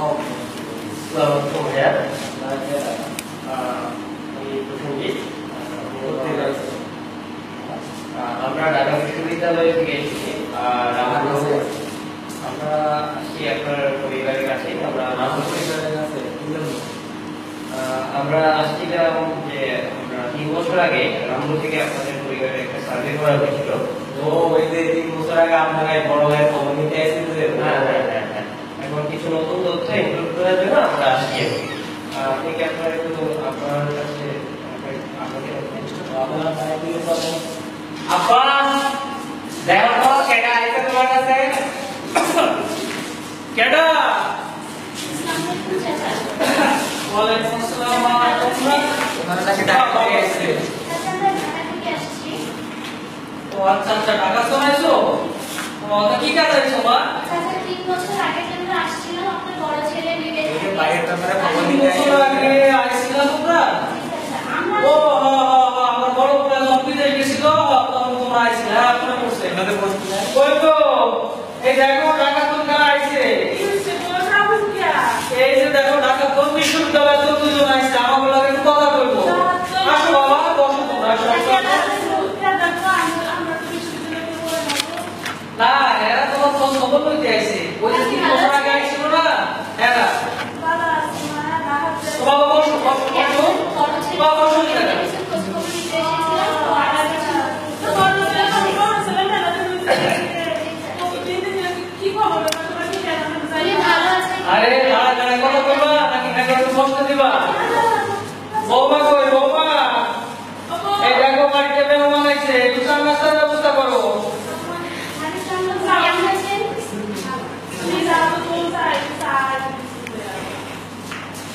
আমরা ঢাকা বিশ্ববিদ্যালয় থেকে এসেছি। আমরা আসছি আপনার পরিবারের কাছে। আমরা আসছিলাম যে আমরা 3 বছর আগে রামপুর থেকে আপনাদের পরিবারের একটা সার্ভে করা হয়েছিল। তো ওই যে 3 বছর আগে আপনারা বড় ভাইয়ের খবর নিতে এসেছিলেন। হ্যাঁ, এখন কিছু নতুন তথ্য ইনক্লুড করার জন্য আমরা আসছি। আপনি কি আপনার একটু আপনার কাছে আপা দেখো কেডা আইছে তোমার কাছে? কেডা? ওয়ালাইকুম আসসালাম। তোমার কাছে ডাক্তার এসেছে। ও আচ্ছা আচ্ছা, ঢাকা চলে আইছো? ও তো কি কাজ আইছো মা? আচ্ছা 3 বছর আগে আমরা আসছিলাম আপনার বড় ছেলে বিয়ে। এই যে বাইরের ব্যাপারে খবর নিতে আগে আইছিলা তোমরা? ও আমার বড় পুরা লম্বিতে গেছিল, তখন তোমরা আইছিলা। আপনারা বসে এখানে বসছিলা। কই গো, এই দেখো ঢাকা তোমরা আইছে। এই যে দেখো ঢাকা কোন বিশ্ববিদ্যালয় তো দুজন আইছে, আমার লাগে একটু কথা বলবো। আসো বাবা, বসো তোমরা। না, এরা তোমার ফোন খবর লইতে আইছে। ওই যে 3 বছর আগে আইছিল না এরা। বাবা বসো, বসো, বসো। বাবা বসো না। আরে দাঁড়া দাঁড়া কথা বলবা নাকি নাকি একটু কষ্ট দিবা? বৌমা কই বৌমা? এই দেখো বাড়িতে মেহমান আইছে, একটু চা নাস্তার ব্যবস্থা করো।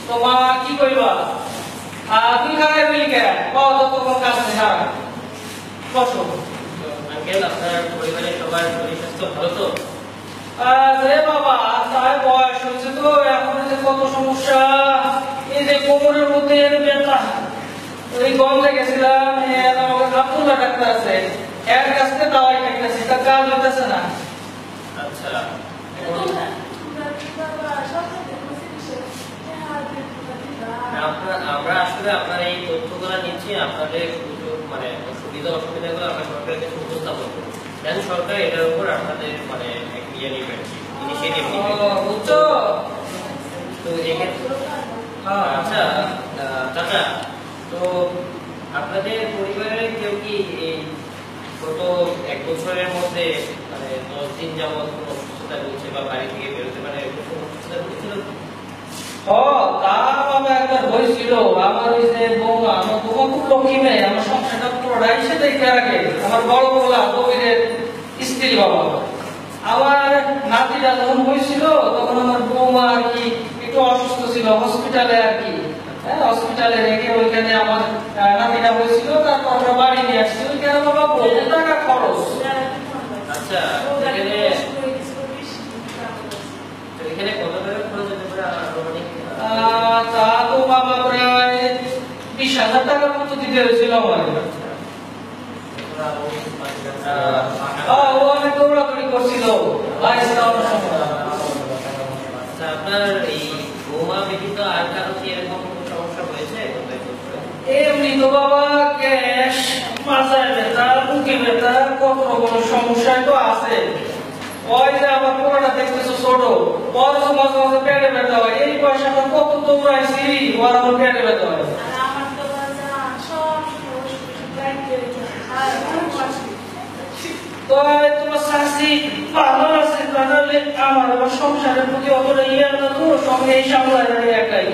তোমা কি কইবা? তুমি কাকে বলি কে? কও তো তোমার কাছে ছাড়া। বসো। আঙ্কেল, আপনার পরিবারের সবার শরীর স্বাস্থ্য ভালো তো? আরে বাবা, তাই বয়স হয়েছে তো, এখন যে কত সমস্যা। এই যে কোমরের মধ্যে এর ব্যথা, ওই গন্ধে গেছিলাম, আমাকে আব্দুল্লাহ ডাক্তার আছে, এর কাছ থেকে দাওয়াই খাইতেছি, তা কাজ হইতেছে না। আচ্ছা, আমরা আসলে আপনার এই তথ্যগুলো নিচ্ছি আপনাদের মানে সুবিধা অসুবিধাগুলো আমরা সরকারের কাছে উপস্থাপন করি, দেন সরকার এটার উপর আপনাদের মানে ইয়ে নেবেন, ইনিশিয়েটিভ নেবেন। বুঝছো? তো এক্ষেত্রে আচ্ছা চাচা, তো আপনাদের পরিবারের কেউ কি এই গত 1 বছরের মধ্যে মানে 10 দিন যাবত কোনো অসুস্থতা হচ্ছে বা বাড়ি থেকে বেরোতে পারে এরকম অসুস্থতা হচ্ছিল? তা বাবা একবার হয়েছিল। আমার ওই যে বৌমা, আমার বৌমা খুব লক্ষ্মী মেয়ে, আমার সংসারটা পুরোটাই সে দেখে রাখে। আমার বড় বৌমা কবিরের স্ত্রী বাবা। আমার নাতিটা যখন হয়েছিল তখন আমার বৌমা আর কি একটু অসুস্থ ছিল, হসপিটালে আর কি হসপিটালে রেখে ওইখানে আমার নাতিটা হয়েছিল। তারপর আমরা বাড়ি নিয়ে আসছি। ওইখানে বাবা বহু টাকা খরচ। আচ্ছা, এখানে কত টাকা খরচ হতে পারে আনুমানিক? তা তো বাবা প্রায় 20,000 টাকার মতো দিতে হয়েছিল আমার। ও অনেক দৌড়াদৌড়ি করছিল। আপনার এই বৌমা ব্যতীত আর কারো কি এরকম কোনো সমস্যা হয়েছে? এমনি তো বাবা গ্যাস, মাথায় ব্যথা, বুকে ব্যথা, কত রকম সমস্যা তো আছে। ওই যে আমার পোড়াটা দেখতেছো ছোট, ওর তো মাঝে মাঝে পেটে ব্যথা হয়। এই পয়সাটা কত দৌড়াইছি, ওর আমার পেটে ব্যথা হয়। তো তোমার শাশি ভালো আছে, তাহলে আমার আবার সংসারের প্রতি অতটা ইয়ে না তো, সঙ্গে এই সামলায় একাই।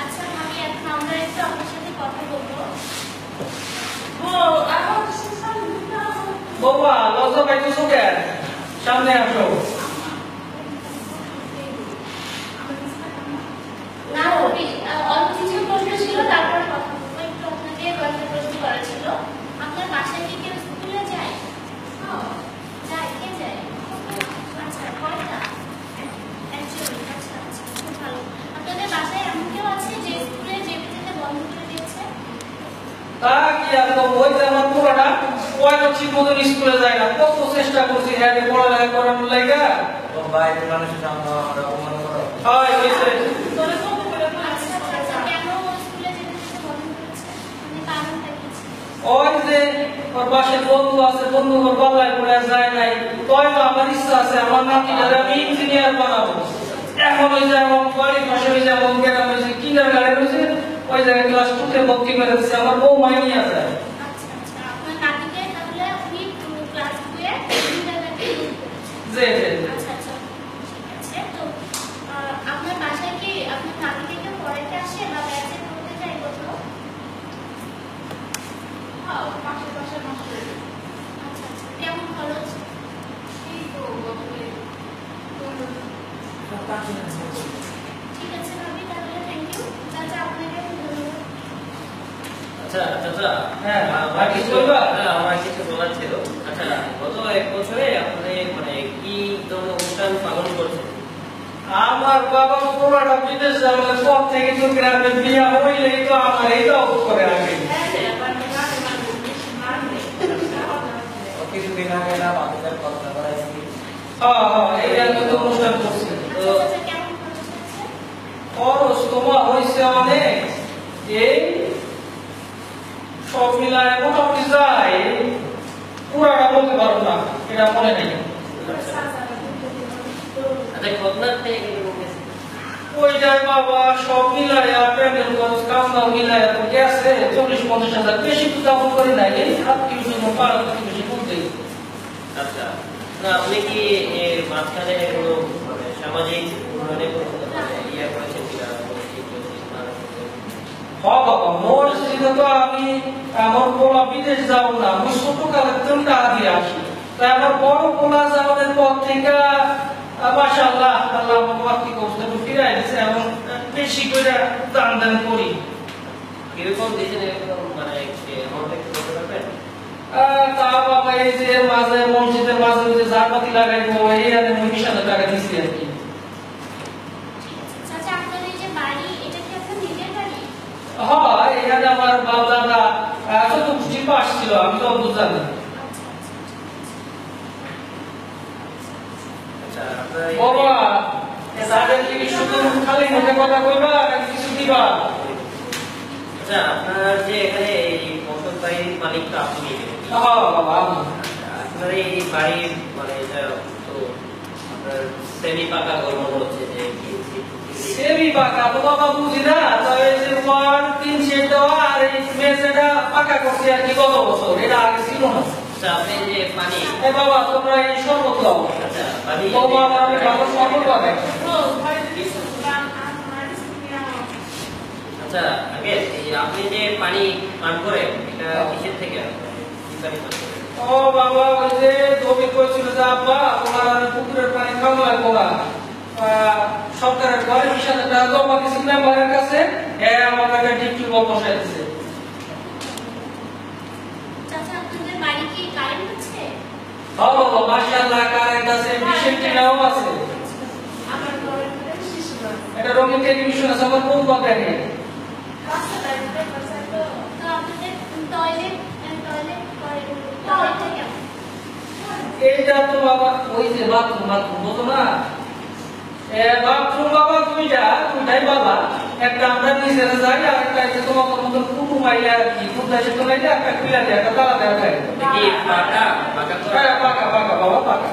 আচ্ছা আমি এখন আমরা একটু আপনার সাথে কথা বলবো। বাবা লজ্জা পাইতেছো কেন? সামনে আসো। না রবি, অল্প কিছু প্রশ্ন ছিল, তারপর কথা বলবো। একটু আপনাকে কয়েকটা প্রশ্ন করা ছিল। আপনার বাসায় কি কেউ স্কুলে যায়? যায়, কে যায়? আচ্ছা, কয়টা? একজন। আচ্ছা আচ্ছা, খুব ভালো। আপনাদের বাসায় এমন কেউ আছে যে স্কুলে যেতে যেতে বন্ধ করে দিয়েছে? তা কি আর ওই যে আমার পোড়াটা ওই তো ঠিক মতো স্কুলে যায় না, কত চেষ্টা করছি হ্যাঁ পড়ালেখা করানোর লাগা। বাইরের মানুষের সামনে আমরা অপমান করো। হয় হয়েছে। আচ্ছা আচ্ছা কেন ও স্কুলে যেতে যেতে বন্ধ করেছে? মানে কারণটা কি ছিল? ওই যে ওর পাশে বন্ধু আছে, বন্ধু ওর পাল্লায় পড়ে যায় নাই, তাই তো আমার ইচ্ছা আছে আমার নাতিটারে আমি ইঞ্জিনিয়ার বানাবো। এখন ওই যে আমার বাড়ির পাশে ওই যে আমার গ্রামে যে কিনার গাড়ি রয়েছে, ওই জায়গায় ক্লাস 2 তে ভর্তি করে দিচ্ছে, আমার বউ মাইনি আছে। আচ্ছা আচ্ছা আপনার নাতিকে তাহলে আপনি ক্লাস 2 এ ইন্টারনেটে ইউজ করেছেন। জি জি জি। আচ্ছা আচ্ছা ঠিক আছে। তো আপনার বাসায় কি আপনার নাতিকে কেউ পড়াইতে আসে বা ব্যাচে পড়তে যায় কোথাও? হ্যাঁ পাশে পাশে মাস্টার। আচ্ছা আচ্ছা কেমন খরচ? এই তো ঠিক আছে ভাবি তাহলে থ্যাংক ইউ চাচা আপনাকে ধন্যবাদ। আচ্ছা চাচা, হ্যাঁ, আমার কিছু কিছু বলবা? আমার কিছু বলার ছিল। আচ্ছা, গত 1 বছরে আপনাদের মানে কি ধরনের অনুষ্ঠান পালন করছেন? আমার বাবা পুরাটা বিদেশ যাওয়ার পর থেকে তো গ্রামে বিয়া হইলেই তো আমার এই দাও করে আগে। কিছুদিন আগে না বাচ্চাদের কথা বলাইছি। এই আমি তো অনুষ্ঠান করছি। আচ্ছা চাচা কেমন খরচ হয়েছে? খরচ তোমার হয়েছে অনেক, এই সব মিলায় মোটামুটি যায়, পুরাটা বলতে পারবো না, এটা মনে নেই। আচ্ছা, খতনার থেকে কিরকম গেছে? ওই যায় বাবা সব মিলাইয়া প্যান্ডেল খরচ কামনা মিলাইয়া তো গেছে 40-50 হাজার, বেশি তো দাম করি নাই, এই আত্মীয় স্বজন পাড়া প্রতিবেশী বলতেই। আচ্ছা, না আপনি কি এর মাঝখানে কোনো মানে সামাজিক উন্নয়নে কোনো ইয়ে করেছেন কিনা? বাবা মসজিদে তো আমি আমার পোলা বিদেশ যাবো না, আমি ছোট কালের থেকে টাকা দিয়ে আসি, তাই আমার বড় পোলা যাওয়ার পর থেকে মাশাআল্লাহ আল্লাহ আমার আর্থিক অবস্থা একটু ফিরাই দিচ্ছে এবং বেশি করে দান দান করি। কিরকম দিয়েছেন এরকম মানে অ্যামাউন্ট একটু বলতে পারবেন? তা বাবা এই যে মাঝে মসজিদের মাঝে যে জারবাতি লাগাইবো এই আমি 20,000 টাকা দিচ্ছি আর কি। চাচা আপনার এই যে বাড়ি এটা কি আপনার নিজের বাড়ি? হ্যাঁ, এখানে আমার বাপ দাদা যত খুশি পাশ ছিল আমি তো বুঝলাম। আচ্ছা, আপনার বাবা তাদের কি শুধু খালি মুখে কথা কইবা নাকি কিছু দিবা? আচ্ছা, আপনার যে এখানে এই বসত বাড়ির মালিকটা আপনি, হ্যাঁ বাবা আমি। আপনার এই বাড়ির মানে এটা তো আপনার সেমি পাকা ঘর মনে হচ্ছে যে সেমি পাকা তো বাবা বুঝি না, তবে এই যে ওয়ার 3 শেড দেওয়া আর এই মেঝেটা পাকা করছে আর কি গত বছর, এটা আগে ছিল না। আচ্ছা, আপনি যে পানি, এ বাবা তোমরা এই শরবত দাও। আচ্ছা পানি বাবা আমি ভালো শরবত পাবে। আচ্ছা, আগে এই আপনি যে পানি পান করেন এটা কিসের থেকে কি পানি পান করেন? ও বাবা ওই যে জমি কইছিল যে আব্বা তোমার পুকুরের পানি খাওয়া লাগবো না, সরকারের ঘরে 20,000 টাকা জমা দিয়েছি মেম্বারের কাছে, আমার কাছে ডিপটিউব বসাই দিছে। চাচা আপনাদের বাড়ি কি কারেন্ট আছে? হ্যাঁ বাবা মাশাআল্লাহ কারেন্ট আছে, বিশেষ টিনাও আছে, আমার ঘরের মধ্যে শিশু আছে। এটা রঙিন টেলিভিশন আছে, আমার বউ বাবা দেখে। তো আপনাদের টয়লেট টয়লেটটা কেমন? এইটা তো বাবা ওই যে বাথরুম বলতো না, বাথরুম বাবা দুইটাই বাবা, একটা আমরা নিজেরা যাই আর একটা যে তোমার মতন কুটুম আইলে আর কি কোথায় সে তোলাইলে একটা খুলে দেয়, একটা তালা দেওয়া যায়। কি পাকা পাকা পাকা পাকা বাবা পাকা।